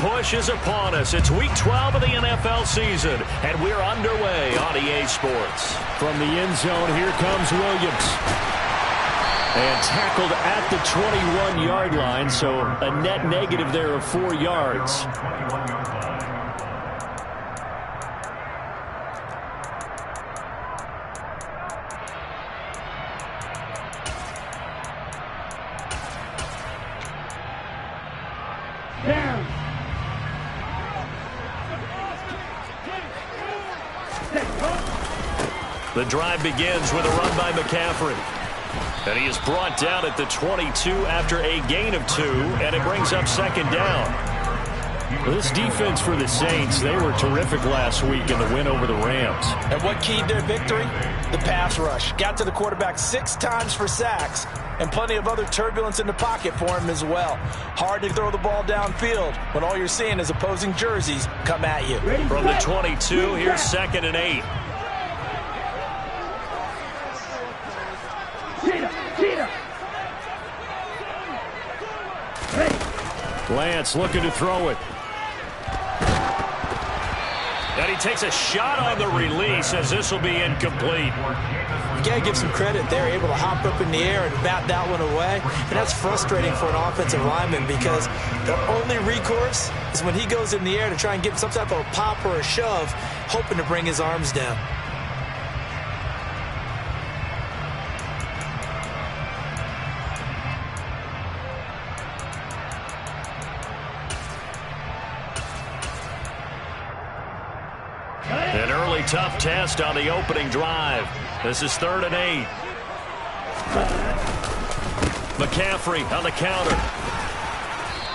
push is upon us. It's Week 12 of the NFL season, and we're underway on EA Sports. From the end zone, here comes Williams. And tackled at the 21-yard line, so a net negative there of 4 yards. The drive begins with a run by McCaffrey. And he is brought down at the 22 after a gain of 2, and it brings up second down. This defense for the Saints, they were terrific last week in the win over the Rams. And what keyed their victory? The pass rush. Got to the quarterback 6 times for sacks, and plenty of other turbulence in the pocket for him as well. Hard to throw the ball downfield when all you're seeing is opposing jerseys come at you. From the 22, here's 2nd and 8. Lance looking to throw it. And he takes a shot on the release as this will be incomplete. You got to give some credit. They're able to hop up in the air and bat that one away. And that's frustrating for an offensive lineman because the only recourse is when he goes in the air to try and give some type of a pop or a shove, hoping to bring his arms down. An early tough test on the opening drive. This is 3rd and 8. McCaffrey on the counter.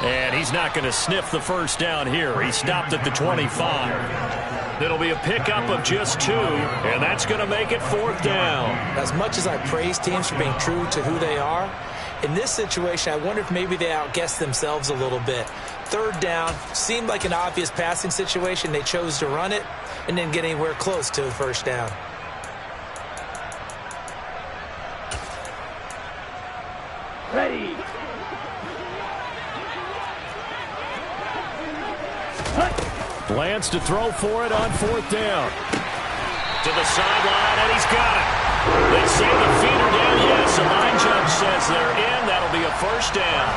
And he's not going to sniff the first down here. He stopped at the 25. It'll be a pickup of just 2, and that's going to make it 4th down. As much as I praise teams for being true to who they are, in this situation, I wonder if maybe they outguessed themselves a little bit. 3rd down, seemed like an obvious passing situation. They chose to run it and didn't get anywhere close to the first down. Ready. Lance to throw for it on 4th down. To the sideline, and he's got it. They say the feet are down. Yes, the line judge says they're in. That'll be a first down.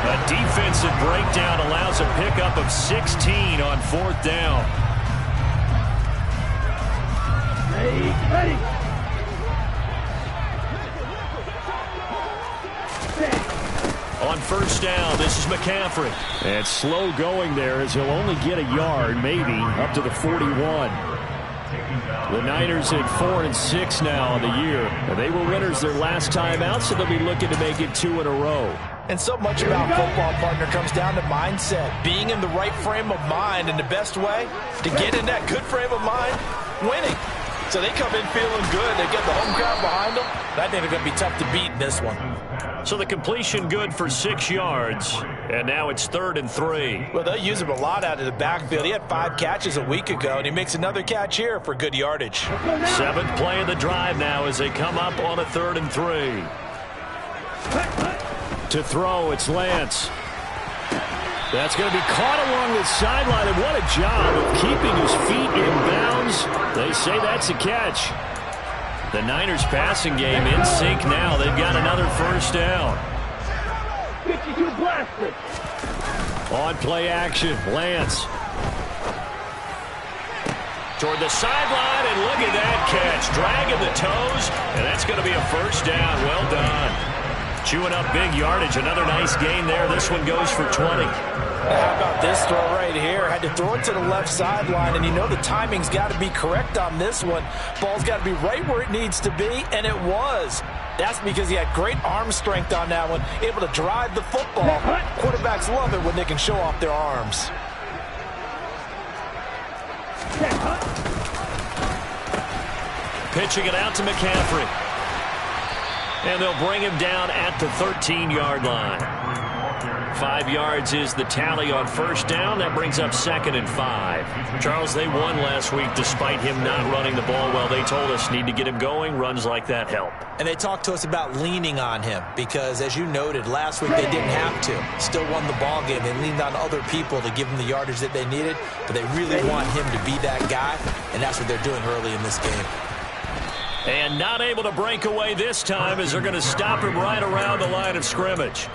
A defensive breakdown allows a pickup of 16 on 4th down. Ready. On first down, this is McCaffrey. And slow going there as he'll only get a yard, maybe, up to the 41. The Niners at 4-6 now on the year. And they were winners their last time out, so they'll be looking to make it 2 in a row. And so much about football, partner, comes down to mindset. Being in the right frame of mind, and the best way to get in that good frame of mind, winning. So they come in feeling good. They get the home crowd behind them. I think they're going to be tough to beat in this one. So the completion good for 6 yards, and now it's 3rd and 3. Well, they'll use him a lot out of the backfield. He had 5 catches a week ago, and he makes another catch here for good yardage. 7th play of the drive now as they come up on a 3rd and 3. To throw, it's Lance. That's going to be caught along the sideline, and what a job of keeping his feet in bounds. They say that's a catch. The Niners passing game in sync now. They've got another first down. 52 blasted. On play action, Lance. Toward the sideline, and look at that catch. Dragging the toes, and that's going to be a first down. Well done. Chewing up big yardage. Another nice gain there. This one goes for 20. How about this throw right here? Had to throw it to the left sideline, and you know the timing's got to be correct on this one. Ball's got to be right where it needs to be, and it was. That's because he had great arm strength on that one, able to drive the football. Quarterbacks love it when they can show off their arms. Pitching it out to McCaffrey. And they'll bring him down at the 13-yard line. 5 yards is the tally on first down. That brings up 2nd and 5. Charles, they won last week despite him not running the ball well. They told us need to get him going. Runs like that help. And they talked to us about leaning on him because, as you noted, last week they didn't have to. Still won the ball game. They leaned on other people to give them the yardage that they needed, but they really want him to be that guy, and that's what they're doing early in this game. And not able to break away this time as they're going to stop him right around the line of scrimmage.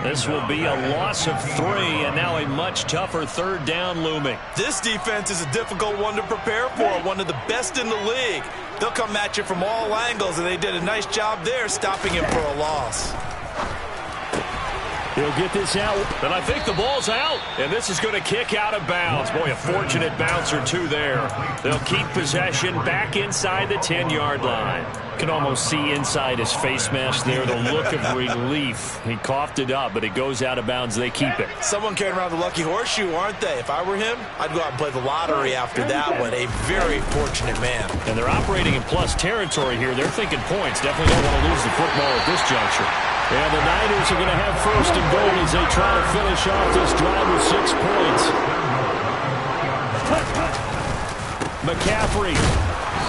This will be a loss of 3, and now a much tougher 3rd down looming. This defense is a difficult one to prepare for, one of the best in the league. They'll come at you from all angles, and they did a nice job there stopping him for a loss. He'll get this out, and I think the ball's out, and this is going to kick out of bounds. Boy, a fortunate bounce or two there. They'll keep possession back inside the 10-yard line. Can almost see inside his face mask there, the look of relief. He coughed it up, but it goes out of bounds. They keep it. Someone carrying around the lucky horseshoe, aren't they? If I were him, I'd go out and play the lottery after that one. A very fortunate man. And they're operating in plus territory here. They're thinking points. Definitely don't want to lose the football at this juncture. And the Niners are going to have 1st and goal as they try to finish off this drive with 6 points. McCaffrey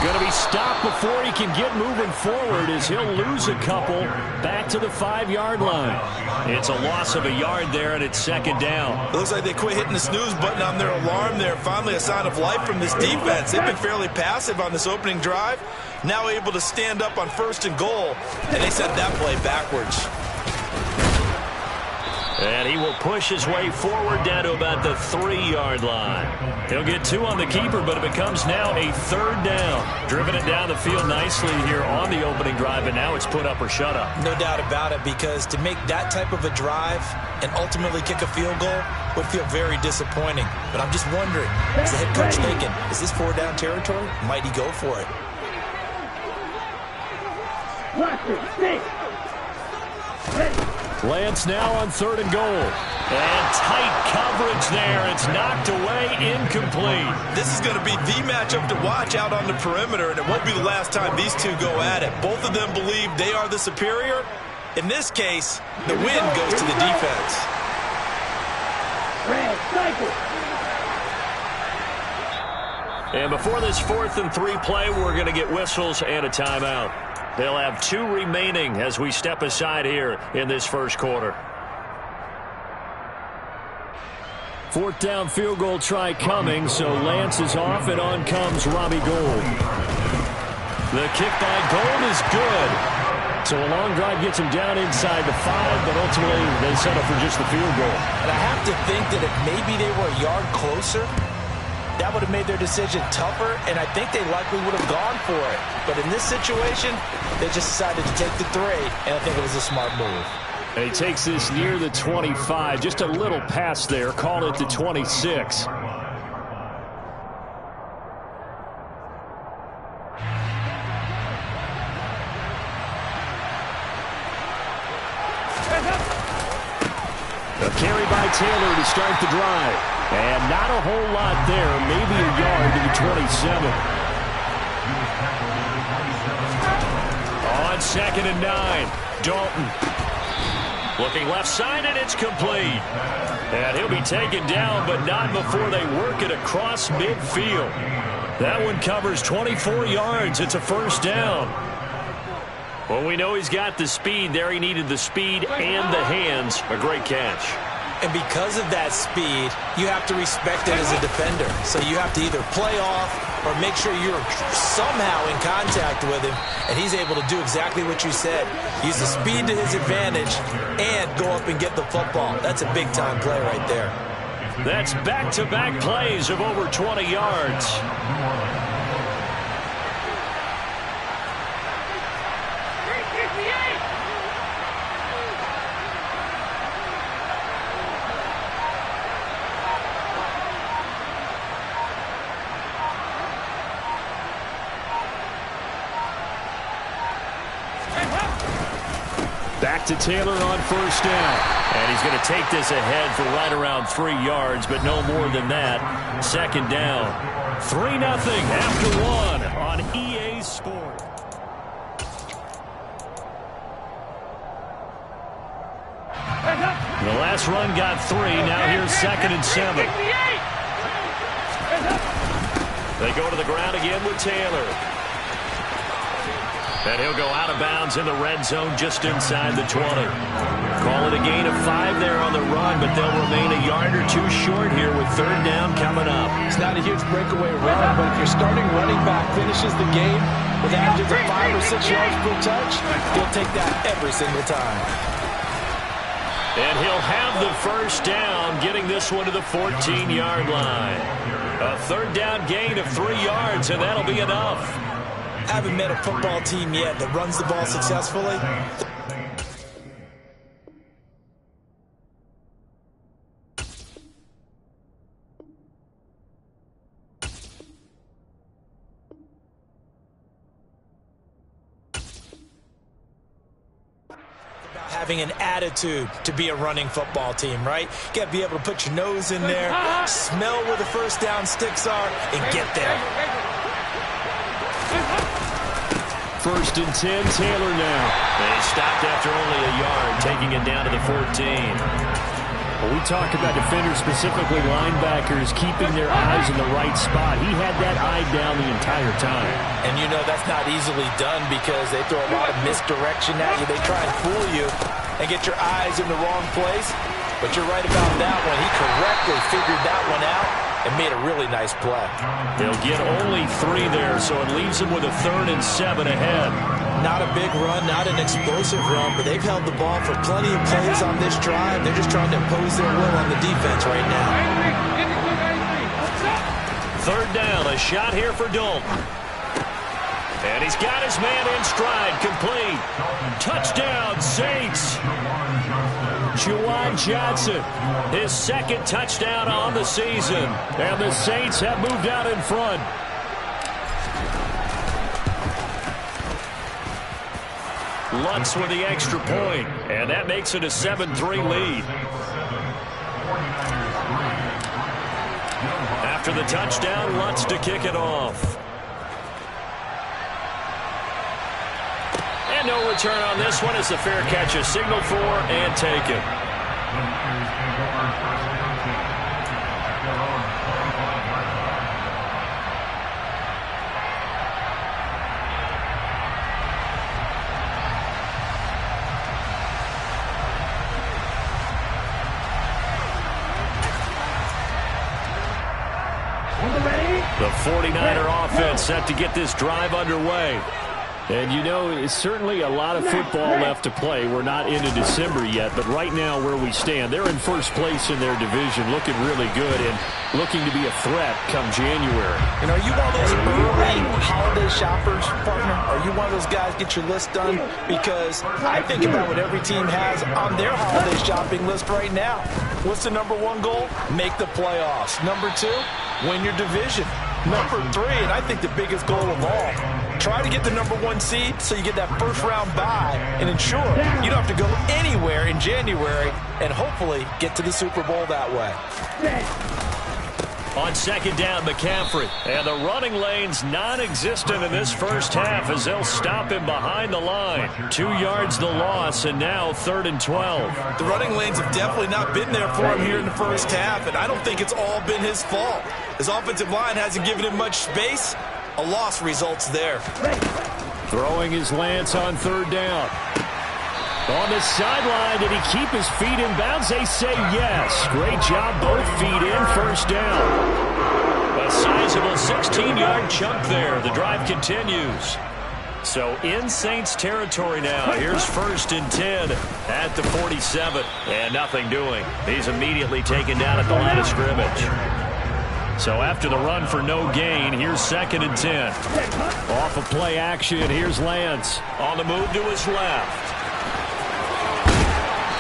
going to be stopped before he can get moving forward as he'll lose a couple back to the 5-yard line. It's a loss of a yard there, and it's 2nd down. It looks like they quit hitting the snooze button on their alarm there. Finally a sign of life from this defense. They've been fairly passive on this opening drive. Now able to stand up on 1st and goal, and they sent that play backwards. And he will push his way forward down to about the 3-yard line. He'll get 2 on the keeper, but it becomes now a 3rd down. Driven it down the field nicely here on the opening drive, and now it's put up or shut up. No doubt about it, because to make that type of a drive and ultimately kick a field goal would feel very disappointing. But I'm just wondering, is the head coach thinking, is this 4-down territory? Might he go for it? Lance now on 3rd and goal. And tight coverage there. It's knocked away, incomplete. This is going to be the matchup to watch out on the perimeter, and it won't be the last time these two go at it. Both of them believe they are the superior. In this case, the win goes to the defense. And before this 4th and 3 play, we're going to get whistles and a timeout. They'll have 2 remaining as we step aside here in this first quarter. 4th down field goal try coming, so Lance is off, and on comes Robbie Gould. The kick by Gould is good. So a long drive gets him down inside the 5, but ultimately they settle for just the field goal. And I have to think that if maybe they were a yard closer, that would have made their decision tougher, and I think they likely would have gone for it. But in this situation, they just decided to take the 3, and I think it was a smart move. And he takes this near the 25, just a little pass there, call it the 26. A carry by Taylor to start the drive. And not a whole lot there, maybe a yard to the 27. On 2nd and 9, Dalton. Looking left side, and it's complete. And he'll be taken down, but not before they work it across midfield. That one covers 24 yards. It's a 1st down. Well, we know he's got the speed there. He needed the speed and the hands. A great catch. And because of that speed, you have to respect it as a defender. So you have to either play off or make sure you're somehow in contact with him, and he's able to do exactly what you said. Use the speed to his advantage and go up and get the football. That's a big-time play right there. That's back-to-back plays of over 20 yards. Back to Taylor on 1st down. And he's going to take this ahead for right around 3 yards, but no more than that. 2nd down. 3-0 after 1 on EA Sport. The last run got 3. Now here's 2nd and 7. They go to the ground again with Taylor. And he'll go out of bounds in the red zone just inside the 20. Call it a gain of 5 there on the run, but they'll remain a yard or 2 short here with 3rd down coming up. It's not a huge breakaway run, but if your starting running back finishes the game with averages of 5 or 6 yards per touch, he'll take that every single time. And he'll have the 1st down, getting this one to the 14-yard line. A 3rd down gain of 3 yards, and that'll be enough. I haven't met a football team yet that runs the ball successfully. Having an attitude to be a running football team, right? You got to be able to put your nose in there, smell where the 1st down sticks are, and get there. 1st and 10, Taylor now. They stopped after only a yard, taking it down to the 14. Well, we talk about defenders, specifically linebackers, keeping their eyes in the right spot. He had that eye down the entire time. And you know that's not easily done because they throw a lot of misdirection at you. They try and fool you and get your eyes in the wrong place. But you're right about that one. He correctly figured that one out and made a really nice play. They'll get only 3 there, so it leaves them with a 3rd and 7 ahead. Not a big run, not an explosive run, but they've held the ball for plenty of plays on this drive. They're just trying to impose their will on the defense right now. 3rd down, a shot here for Dalton. And he's got his man in stride, complete. Touchdown, Saints. Juwan Johnson, his 2nd touchdown on the season. And the Saints have moved out in front. Lutz with the extra point, and that makes it a 7-3 lead. After the touchdown, Lutz to kick it off. And no return on this one as the fair catch is signaled for and taken. The 49er offense set to get this drive underway. And, you know, it's certainly a lot of football left to play. We're not into December yet, but right now where we stand, they're in 1st place in their division, looking really good and looking to be a threat come January. And are you one of those early holiday shoppers, partner? Are you one of those guys get your list done? Because I think about what every team has on their holiday shopping list right now. What's the number 1 goal? Make the playoffs. Number 2, win your division. Number 3, and I think the biggest goal of all, try to get the number 1 seed so you get that 1st round bye and ensure you don't have to go anywhere in January and hopefully get to the Super Bowl that way. On 2nd down, McCaffrey. And the running lane's non-existent in this 1st half as they'll stop him behind the line. 2 yards the loss, and now 3rd and 12. The running lanes have definitely not been there for him here in the 1st half, and I don't think it's all been his fault. His offensive line hasn't given him much space. A loss results there. Throwing his Lance on 3rd down. On the sideline, did he keep his feet in bounds? They say yes. Great job, both feet in, 1st down. A sizable 16-yard chunk there. The drive continues. So in Saints territory now. Here's 1st and 10 at the 47. And nothing doing. He's immediately taken down at the line of scrimmage. So after the run for no gain, here's 2nd and 10. Off of play action, here's Lance. On the move to his left.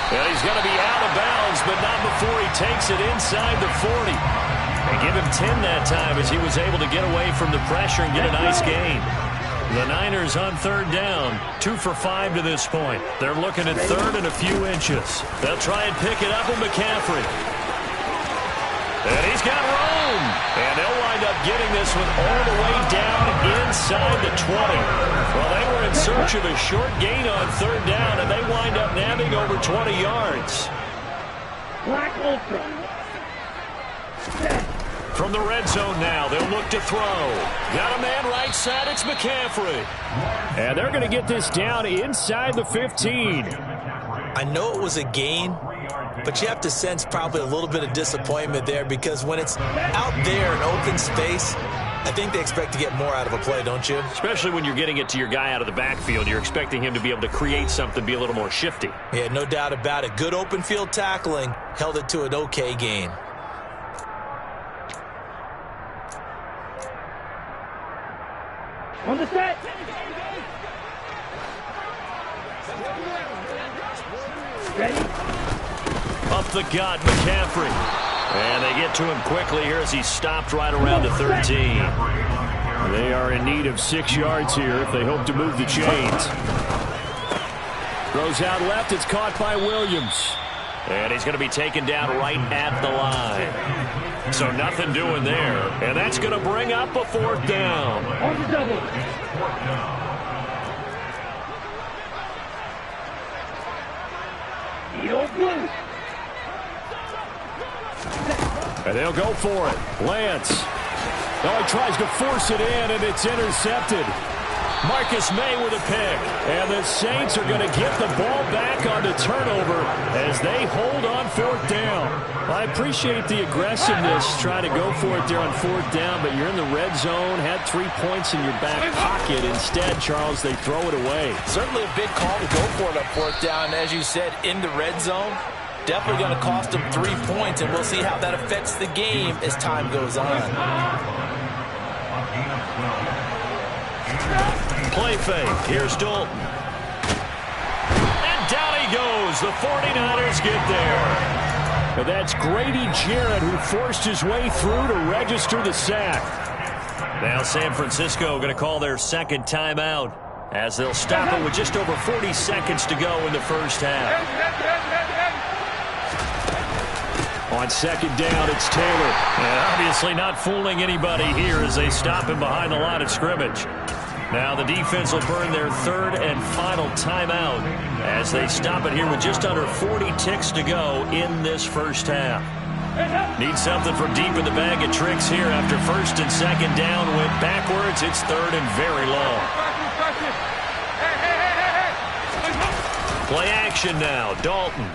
And he's going to be out of bounds, but not before he takes it inside the 40. They give him 10 that time as he was able to get away from the pressure and get a nice gain. The Niners on 3rd down, 2 for 5 to this point. They're looking at 3rd and a few inches. They'll try and pick it up with McCaffrey. And he's got room. And they'll wind up getting this one all the way down inside the 20. Well, they were in search of a short gain on 3rd down, and they wind up nabbing over 20 yards. Black Ultra. Set. From the red zone now, they'll look to throw. Got a man right side, it's McCaffrey. And they're going to get this down inside the 15. I know it was a gain, but you have to sense probably a little bit of disappointment there because when it's out there in open space, I think they expect to get more out of a play, don't you? Especially when you're getting it to your guy out of the backfield. You're expecting him to be able to create something, be a little more shifty. Yeah, no doubt about it. Good open field tackling held it to an okay gain. On the set. Ready? Up the gut, McCaffrey. And they get to him quickly here as he stopped right around the 13. They are in need of 6 yards here if they hope to move the chains. Throws out left. It's caught by Williams. And he's going to be taken down right at the line. So nothing doing there. And that's going to bring up a 4th down. On the double. Eagle blue. And they'll go for it. Lance. Oh, he tries to force it in, and it's intercepted. Marcus May with a pick. And the Saints are going to get the ball back on the turnover as they hold on 4th down. I appreciate the aggressiveness trying to go for it there on 4th down, but you're in the red zone, had 3 points in your back pocket. Instead, Charles, they throw it away. Certainly a big call to go for it on 4th down. As you said, in the red zone, definitely going to cost them 3 points, and we'll see how that affects the game as time goes on. Play fake. Here's Dalton. And down he goes. The 49ers get there. But that's Grady Jarrett who forced his way through to register the sack. Now San Francisco going to call their second timeout as they'll stop it with just over 40 seconds to go in the first half. On 2nd down, it's Taylor. And obviously not fooling anybody here as they stop him behind the line of scrimmage. Now the defense will burn their 3rd and final timeout as they stop it here with just under 40 ticks to go in this first half. Need something from deep in the bag of tricks here after 1st and 2nd down went backwards. It's 3rd and very long. Play action now. Dalton.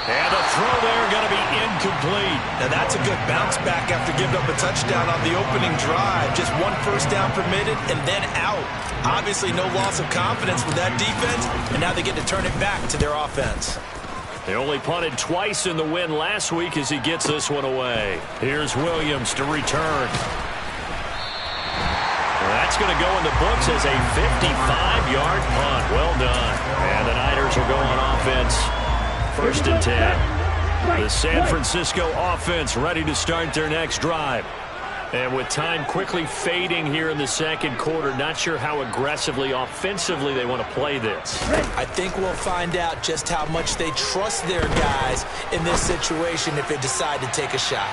And the throw there going to be incomplete. Now that's a good bounce back after giving up a touchdown on the opening drive. Just 1 first down permitted and then out. Obviously no loss of confidence with that defense, and now they get to turn it back to their offense. They only punted twice in the win last week as he gets this one away. Here's Williams to return. That's going to go in the books as a 55-yard punt. Well done. And the Niners will go on offense. 1st and 10. The San Francisco offense ready to start their next drive. And with time quickly fading here in the 2nd quarter, not sure how aggressively, offensively they want to play this. I think we'll find out just how much they trust their guys in this situation if they decide to take a shot.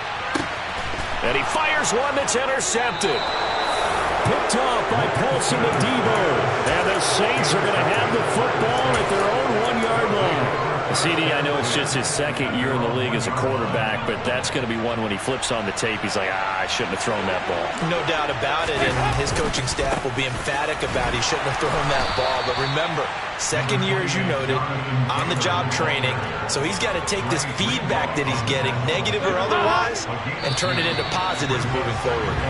And he fires one that's intercepted. Picked off by Paulson Adebo. And the Saints are going to have the football at their own 1-yard line. CD, I know it's just his 2nd year in the league as a quarterback, but that's going to be one when he flips on the tape. He's like, I shouldn't have thrown that ball. No doubt about it, and his coaching staff will be emphatic about he shouldn't have thrown that ball. But remember, 2nd year, as you noted, on-the-job training, so he's got to take this feedback that he's getting, negative or otherwise, and turn it into positives moving forward.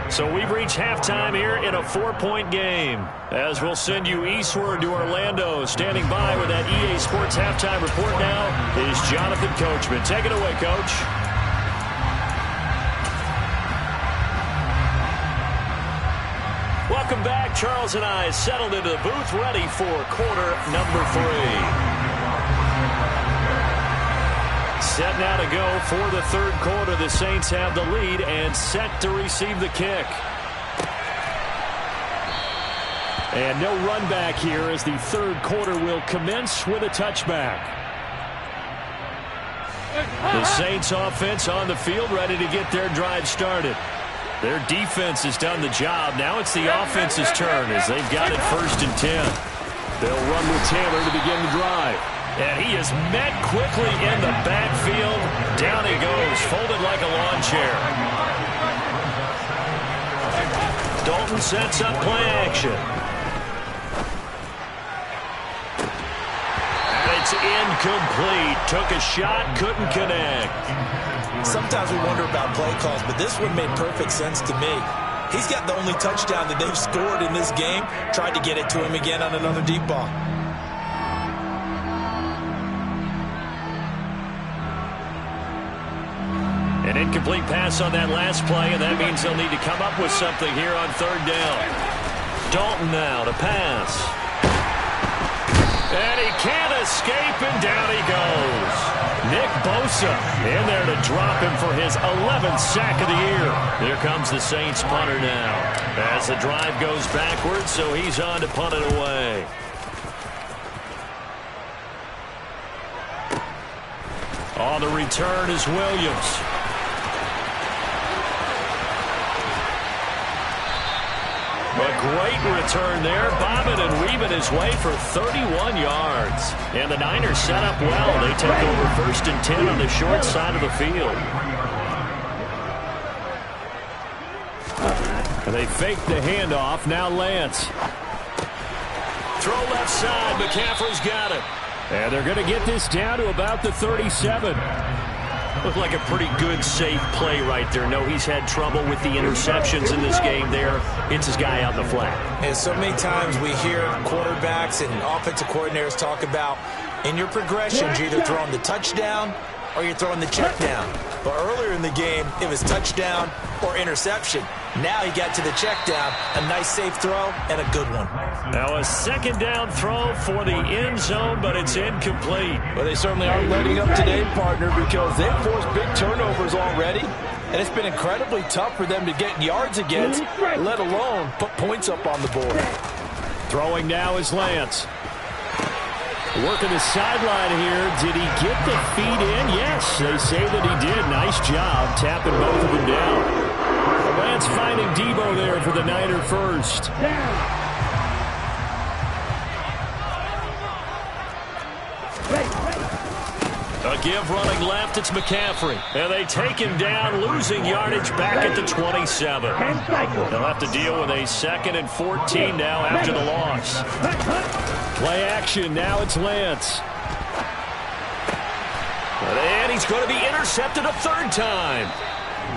So we've reached halftime here in a 4-point game. As we'll send you eastward to Orlando. Standing by with that EA Sports halftime report now is Jonathan Coachman. Take it away, Coach. Welcome back. Charles and I settled into the booth ready for quarter number 3. Set now to go for the 3rd quarter. The Saints have the lead and set to receive the kick. And no run back here as the 3rd quarter will commence with a touchback. The Saints offense on the field ready to get their drive started. Their defense has done the job. Now it's the offense's turn as they've got it 1st and 10. They'll run with Taylor to begin the drive. And he is met quickly in the backfield. Down he goes, folded like a lawn chair. Dalton sets up play action. And it's incomplete. Took a shot, couldn't connect. Sometimes we wonder about play calls, but this one made perfect sense to me. He's got the only touchdown that they've scored in this game. Tried to get it to him again on another deep ball. An incomplete pass on that last play, and that means they'll need to come up with something here on third down. Dalton now to pass. And he can't escape, and down he goes. Nick Bosa in there to drop him for his 11th sack of the year. Here comes the Saints punter now. As the drive goes backwards, so he's on to punt it away. On the return is Williams. A great return there, bobbing and weaving his way for 31 yards. And the Niners set up well. They take over 1st and 10 on the short side of the field. And they fake the handoff. Now Lance. Throw left side. McCaffrey's got it. And they're going to get this down to about the 37. Looked like a pretty good, safe play right there. No, he's had trouble with the interceptions in this game there. It's his guy out in the flat. And so many times we hear quarterbacks and offensive coordinators talk about in your progressions, you're either throwing the touchdown or you're throwing the check down. But earlier in the game, it was touchdown or interception. Now he got to the check down. A nice safe throw and a good one. Now a second down throw for the end zone, but it's incomplete. Well, they certainly aren't letting up today, partner, because they've forced big turnovers already. And it's been incredibly tough for them to get yards against, let alone put points up on the board. Throwing now is Lance. Working the sideline here. Did he get the feet in? Yes, they say that he did. Nice job tapping both of them down. Lance finding Debo there for the Niner first. A give running left, it's McCaffrey. And they take him down, losing yardage back at the 27. They'll have to deal with a 2nd and 14 now after the loss. Play action, now it's Lance. And he's going to be intercepted a 3rd time.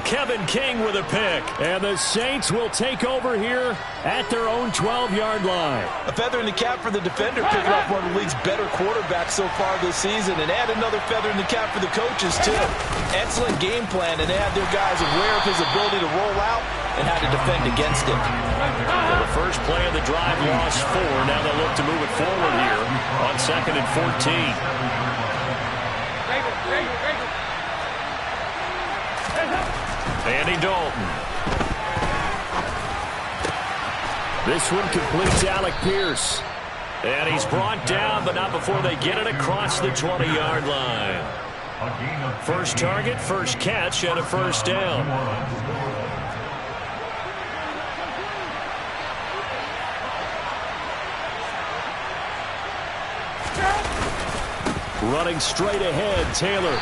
Kevin King with a pick. And the Saints will take over here at their own 12-yard line. A feather in the cap for the defender, picking up one of the league's better quarterbacks so far this season, and add another feather in the cap for the coaches, too. Excellent game plan, and they had their guys aware of his ability to roll out and how to defend against it. Well, the first play of the drive lost 4. Now they'll look to move it forward here on 2nd and 14. Andy Dalton. This one completes Alec Pierce. And he's brought down, but not before they get it across the 20-yard line. First target, first catch, and a 1st down. Running straight ahead, Taylor.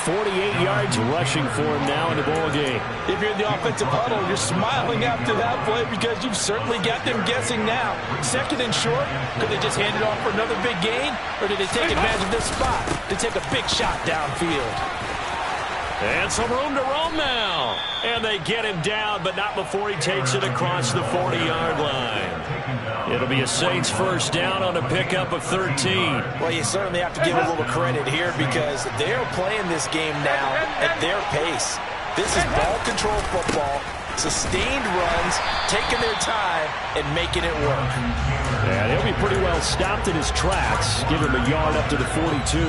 48 yards rushing for him now in the ball game. If you're in the offensive huddle, you're smiling after that play because you've certainly got them guessing now. 2nd and short, could they just hand it off for another big gain? Or did they take advantage of this spot to take a big shot downfield? And some room to roam now. And they get him down, but not before he takes it across the 40-yard line. It'll be a Saints 1st down on a pickup of 13. Well, you certainly have to give a little credit here because they're playing this game now at their pace. This is ball control football, sustained runs, taking their time, and making it work. And he'll be pretty well stopped in his tracks. Give him a yard up to the 42.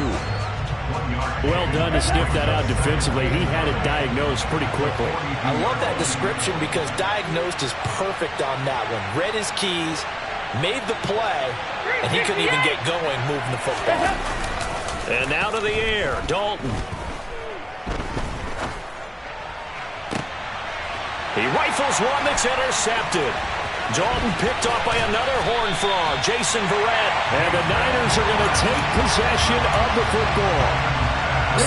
Well done to sniff that out defensively. He had it diagnosed pretty quickly. I love that description because diagnosed is perfect on that one. Read his keys, made the play, and he couldn't even get going moving the football. And now to the air, Dalton. He rifles one that's intercepted. Dalton picked off by another Horned Frog, Jason Verrett. And the Niners are going to take possession of the football.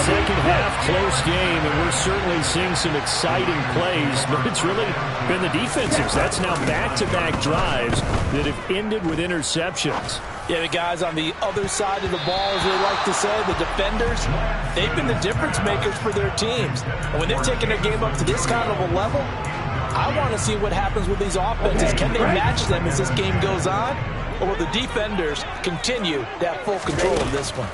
Second half, close game, and we're certainly seeing some exciting plays, but it's really been the defensives. That's now back-to-back drives that have ended with interceptions. Yeah, the guys on the other side of the ball, as they like to say, the defenders, they've been the difference makers for their teams. And when they're taking their game up to this kind of a level, I want to see what happens with these offenses. Can they match them as this game goes on? Or will the defenders continue to have full control of this one?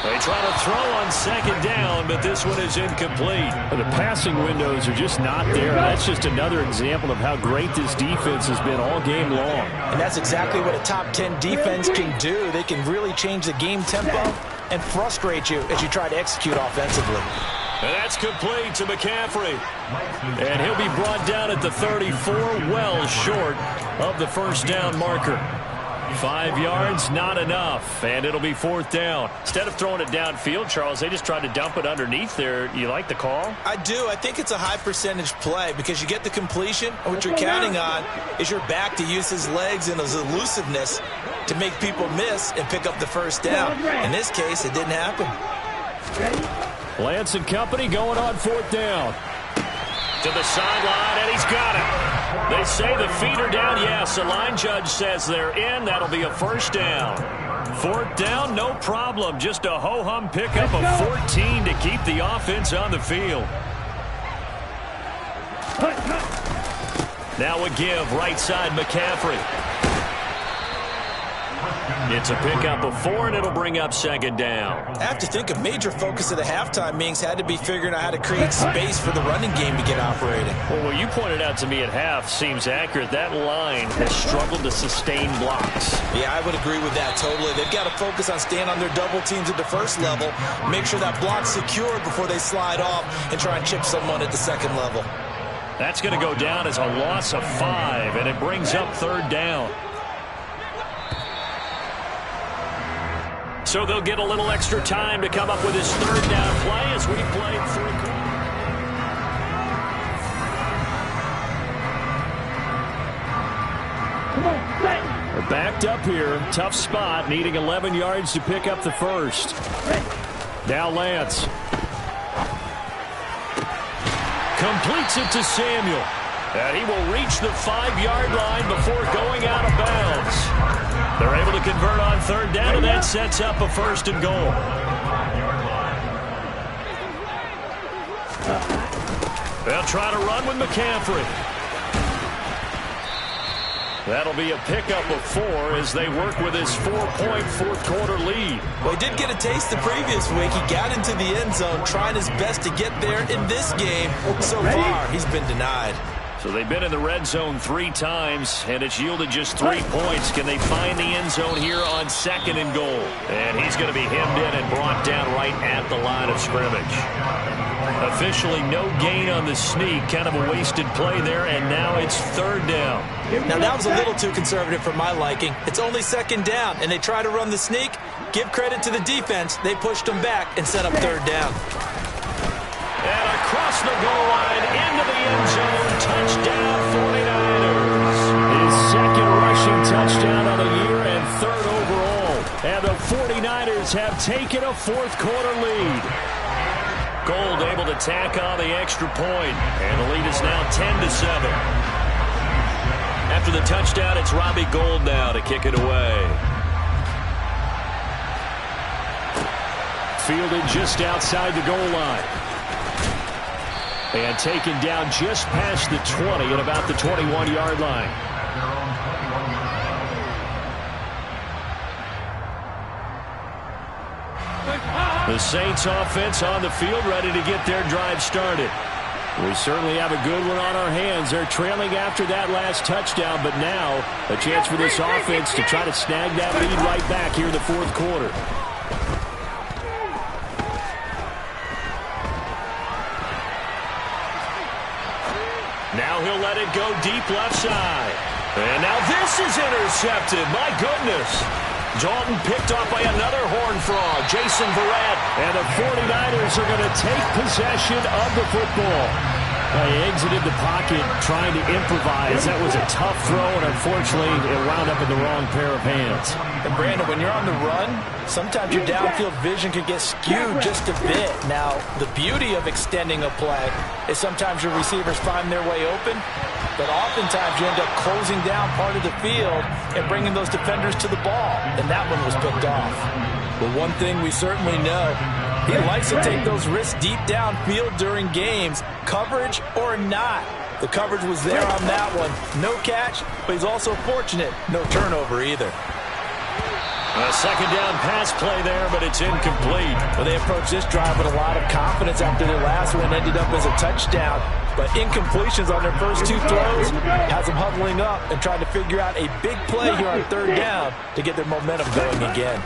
They try to throw on second down, but this one is incomplete. The passing windows are just not there. That's just another example of how great this defense has been all game long. And that's exactly what a top 10 defense can do. They can really change the game tempo and frustrate you as you try to execute offensively. And that's complete to McCaffrey. And he'll be brought down at the 34, well short of the first down marker. 5 yards, not enough, and it'll be fourth down. Instead of throwing it downfield, Charles, they just tried to dump it underneath there. You like the call? I do. I think it's a high percentage play because you get the completion, and what you're counting on is your back to use his legs and his elusiveness to make people miss and pick up the first down. In this case, it didn't happen. Lance and company going on fourth down. To the sideline, and he's got it. They say the feet are down. Yes, the line judge says they're in. That'll be a first down. Fourth down, no problem. Just a ho-hum pickup of 14 to keep the offense on the field. Now a give, right side McCaffrey. It's a pickup of 4, and it'll bring up second down. I have to think a major focus of the halftime meetings had to be figuring out how to create space for the running game to get operating. Well, what you pointed out to me at half seems accurate. That line has struggled to sustain blocks. Yeah, I would agree with that totally. They've got to focus on staying on their double teams at the first level, make sure that block's secure before they slide off and try and chip someone at the second level. That's going to go down as a loss of 5, and it brings up third down. So they'll get a little extra time to come up with his third down play as we play through. They're backed up here. Tough spot, needing 11 yards to pick up the first. Now Lance. Completes it to Samuel. And he will reach the 5-yard line before going out of bounds. They're able to convert on third down, and that sets up a first and goal. They'll try to run with McCaffrey. That'll be a pickup of 4 as they work with his 4-point fourth-quarter lead. Well, he did get a taste the previous week. He got into the end zone, trying his best to get there in this game. So far, he's been denied. So they've been in the red zone 3 times, and it's yielded just 3 points. Can they find the end zone here on second and goal? And he's going to be hemmed in and brought down right at the line of scrimmage. Officially no gain on the sneak. Kind of a wasted play there, and now it's third down. Now, that was a little too conservative for my liking. It's only second down, and they try to run the sneak. Give credit to the defense. They pushed them back and set up third down. And across the goal line, into the end zone, touchdown 49ers. His second rushing touchdown on the year and third overall. And the 49ers have taken a fourth-quarter lead. Gold able to tack on the extra point, and the lead is now 10-7. After the touchdown, it's Robbie Gould now to kick it away. Fielded just outside the goal line. And taken down just past the 20 at about the 21-yard line. The Saints offense on the field, ready to get their drive started. We certainly have a good one on our hands. They're trailing after that last touchdown, but now a chance for this offense to try to snag that lead right back here in the fourth quarter. Now he'll let it go deep left side. And now this is intercepted. My goodness. Dalton picked off by another Horned Frog, Jason Verrett. And the 49ers are going to take possession of the football. He exited the pocket trying to improvise. That was a tough throw, and unfortunately, it wound up in the wrong pair of hands. And Brandon, when you're on the run, sometimes your downfield vision can get skewed just a bit. Now, the beauty of extending a play is sometimes your receivers find their way open, but oftentimes you end up closing down part of the field and bringing those defenders to the ball, and that one was picked off. But one thing we certainly know, he likes to take those risks deep downfield during games, coverage or not. The coverage was there on that one. No catch, but he's also fortunate. No turnover either. A second down pass play there, but it's incomplete. Well, they approached this drive with a lot of confidence after their last one ended up as a touchdown. But incompletions on their first two throws has them huddling up and trying to figure out a big play here on third down to get their momentum going again.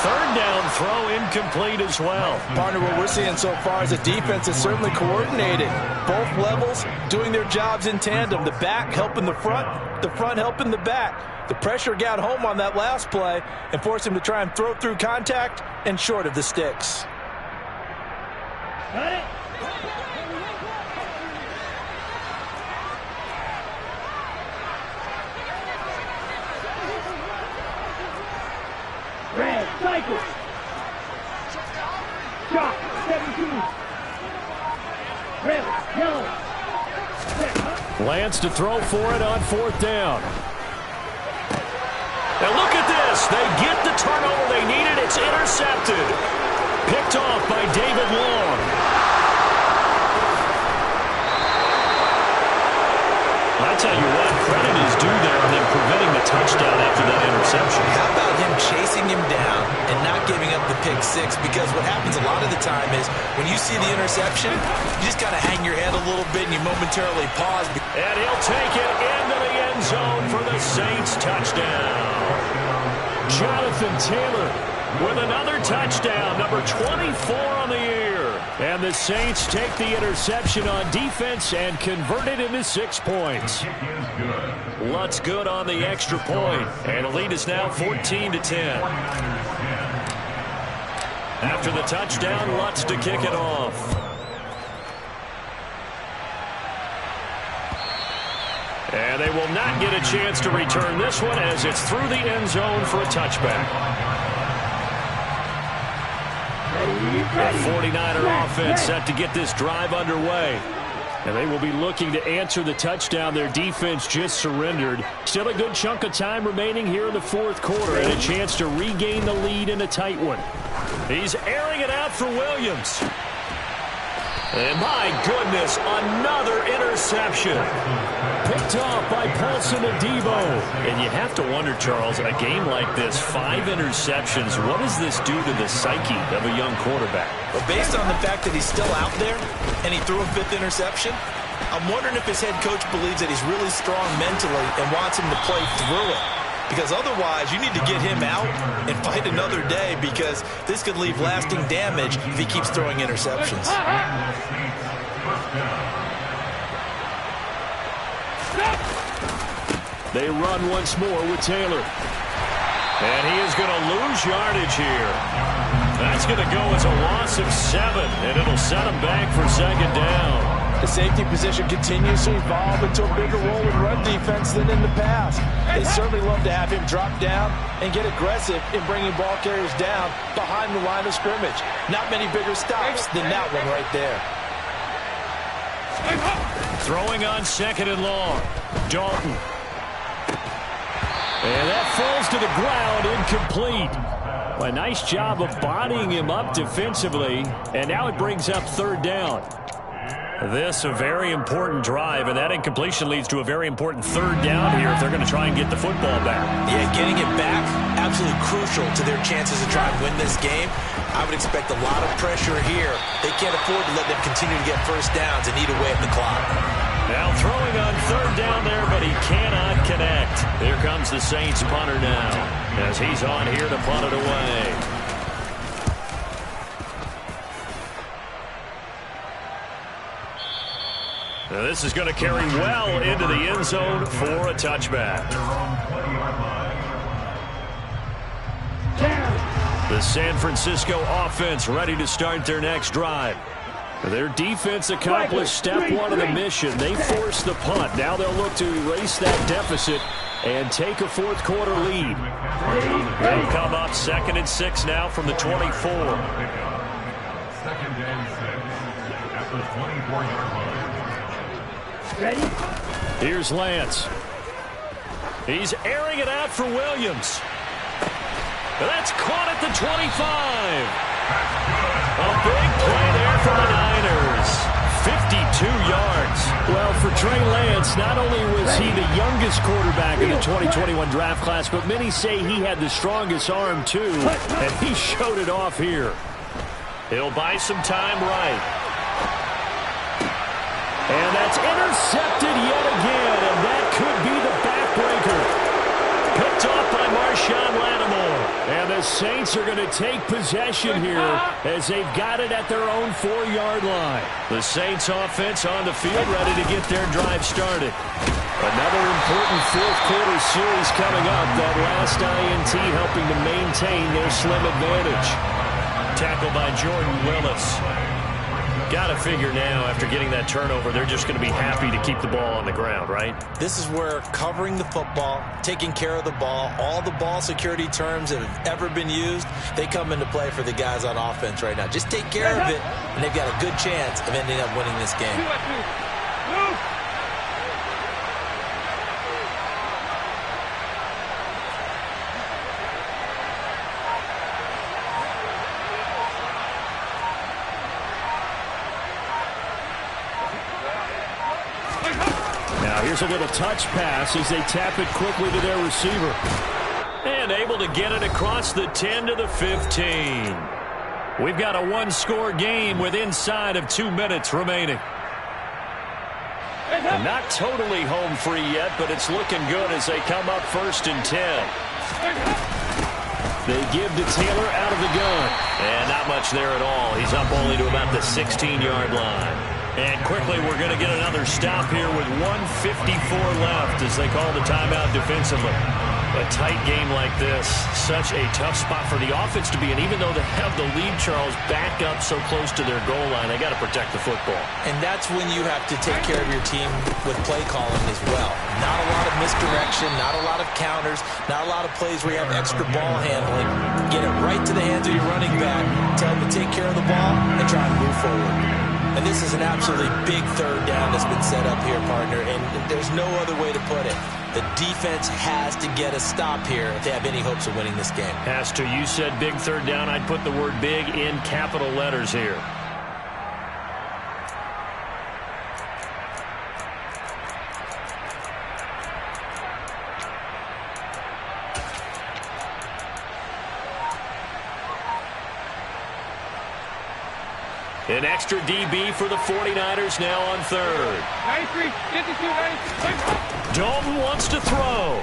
Third down throw incomplete as well. Partner, what we're seeing so far is the defense is certainly coordinated. Both levels doing their jobs in tandem. The back helping the front helping the back. The pressure got home on that last play and forced him to try and throw through contact and short of the sticks. Got it. Red, cycle. Shot, 17. Red, yellow. Lance to throw for it on fourth down. And look at this. They get the turnover they needed. It's intercepted. Picked off by David Long. I tell you what, credit is due there on them preventing the touchdown after that interception. How about him chasing him down and not giving up the pick six? Because what happens a lot of the time is when you see the interception, you just got to hang your head a little bit and you momentarily pause. And he'll take it into the end zone for the Saints touchdown. Jonathan Taylor with another touchdown, number 24 on the year. And the Saints take the interception on defense and convert it into 6 points. Lutz good on the extra point, and the lead is now 14-10. After the touchdown, Lutz to kick it off. And they will not get a chance to return this one as it's through the end zone for a touchback. The 49er offense set to get this drive underway. And they will be looking to answer the touchdown their defense just surrendered. Still a good chunk of time remaining here in the fourth quarter and a chance to regain the lead in a tight one. He's airing it out for Williams. And my goodness, another interception. Picked off by Paulson Adebo. And you have to wonder, Charles, a game like this, 5 interceptions, what does this do to the psyche of a young quarterback? Well, based on the fact that he's still out there and he threw a 5th interception, I'm wondering if his head coach believes that he's really strong mentally and wants him to play through it. Because otherwise, you need to get him out and fight another day because this could leave lasting damage if he keeps throwing interceptions. They run once more with Taylor. And he is going to lose yardage here. That's going to go as a loss of 7, and it'll set him back for second down. The safety position continues to evolve into a bigger role in run defense than in the past. They certainly love to have him drop down and get aggressive in bringing ball carriers down behind the line of scrimmage. Not many bigger stops than that one right there. Throwing on second and long. Dalton. And that falls to the ground, incomplete. A nice job of bodying him up defensively, and now it brings up third down. This a very important drive, and that incompletion leads to a very important third down here if they're going to try and get the football back. Yeah, getting it back, absolutely crucial to their chances to try and win this game. I would expect a lot of pressure here. They can't afford to let them continue to get first downs and eat away at the clock. Now throwing on third down there, but he cannot connect. Here comes the Saints punter now as he's on here to punt it away. Now this is going to carry well into the end zone for a touchback. The The San Francisco offense ready to start their next drive. Their defense accomplished step one of the mission. They forced the punt. Now they'll look to erase that deficit and take a fourth quarter lead. They'll come up 2nd and 6 now from the 24. 2nd and 6 at the 24-yard line. Ready? Here's Lance. He's airing it out for Williams. That's caught at the 25. A big play there for the Niners. 52 yards. Well, for Trey Lance, not only was he the youngest quarterback in the 2021 draft class, but many say he had the strongest arm too, and he showed it off here. He'll buy some time right. And that's intercepted yet again, and that could be the backbreaker. Picked off by Marshawn Lattimore. And the Saints are going to take possession here as they've got it at their own 4-yard line. The Saints offense on the field ready to get their drive started. Another important fourth quarter series coming up. That last INT helping to maintain their slim advantage. Tackled by Jordan Willis. Got to figure now, after getting that turnover, they're just going to be happy to keep the ball on the ground, right? This is where covering the football, taking care of the ball, all the ball security terms that have ever been used, they come into play for the guys on offense right now. Just take care of it, and they've got a good chance of ending up winning this game. Here's a little touch pass as they tap it quickly to their receiver. And able to get it across the 10 to the 15. We've got a one-score game with inside of 2 minutes remaining. And not totally home free yet, but it's looking good as they come up 1st and 10. They give to Taylor out of the gun. And not much there at all. He's up only to about the 16-yard line. And quickly, we're going to get another stop here with 1:54 left as they call the timeout defensively. A tight game like this, such a tough spot for the offense to be in. Even though they have the lead, Charles, back up so close to their goal line, they got to protect the football. And that's when you have to take care of your team with play calling as well. Not a lot of misdirection, not a lot of counters, not a lot of plays where you have extra ball handling. Get it right to the hands of your running back, tell them to take care of the ball, and try to move forward. And this is an absolutely big 3rd down that's been set up here, partner, and there's no other way to put it. The defense has to get a stop here if they have any hopes of winning this game. Has to. You said big 3rd down. I'd put the word big in capital letters here. An extra DB for the 49ers now on 3rd. 93, 52, 96. Dalton wants to throw.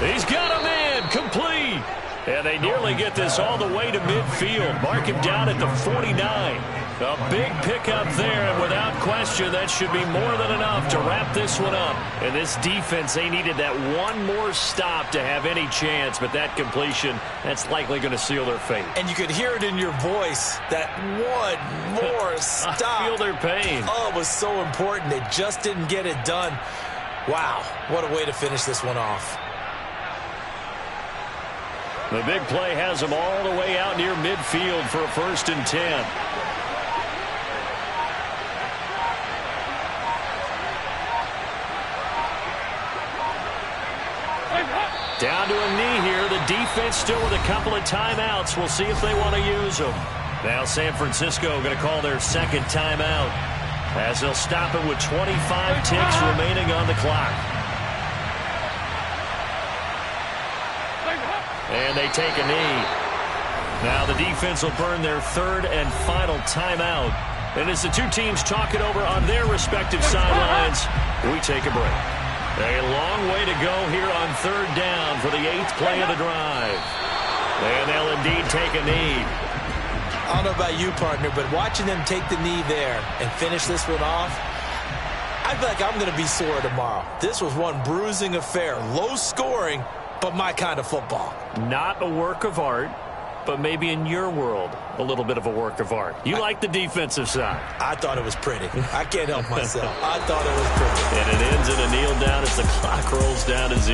He's got a man, complete. And they nearly get this all the way to midfield. Mark him down at the 49. A big pickup there, and without question, that should be more than enough to wrap this one up. And this defense, they needed that one more stop to have any chance, but that completion, that's likely going to seal their fate. And you could hear it in your voice, that one more stop. I feel their pain. Oh, it was so important. They just didn't get it done. Wow, what a way to finish this one off. The big play has them all the way out near midfield for a 1st and 10. Down to a knee here. The defense still with a couple of timeouts. We'll see if they want to use them. Now San Francisco going to call their 2nd timeout as they'll stop it with 25 ticks remaining on the clock. And they take a knee. Now the defense will burn their 3rd and final timeout. And as the two teams talk it over on their respective sidelines, we take a break. A long way to go here on 3rd down for the 8th play of the drive. And they'll indeed take a knee. I don't know about you, partner, but watching them take the knee there and finish this one off, I feel like I'm going to be sore tomorrow. This was one bruising affair. Low scoring, but my kind of football. Not a work of art, but maybe in your world, a little bit of a work of art. You like the defensive side. I thought it was pretty. I can't help myself. I thought it was pretty. And it ends in a kneel down as the clock rolls down to 0.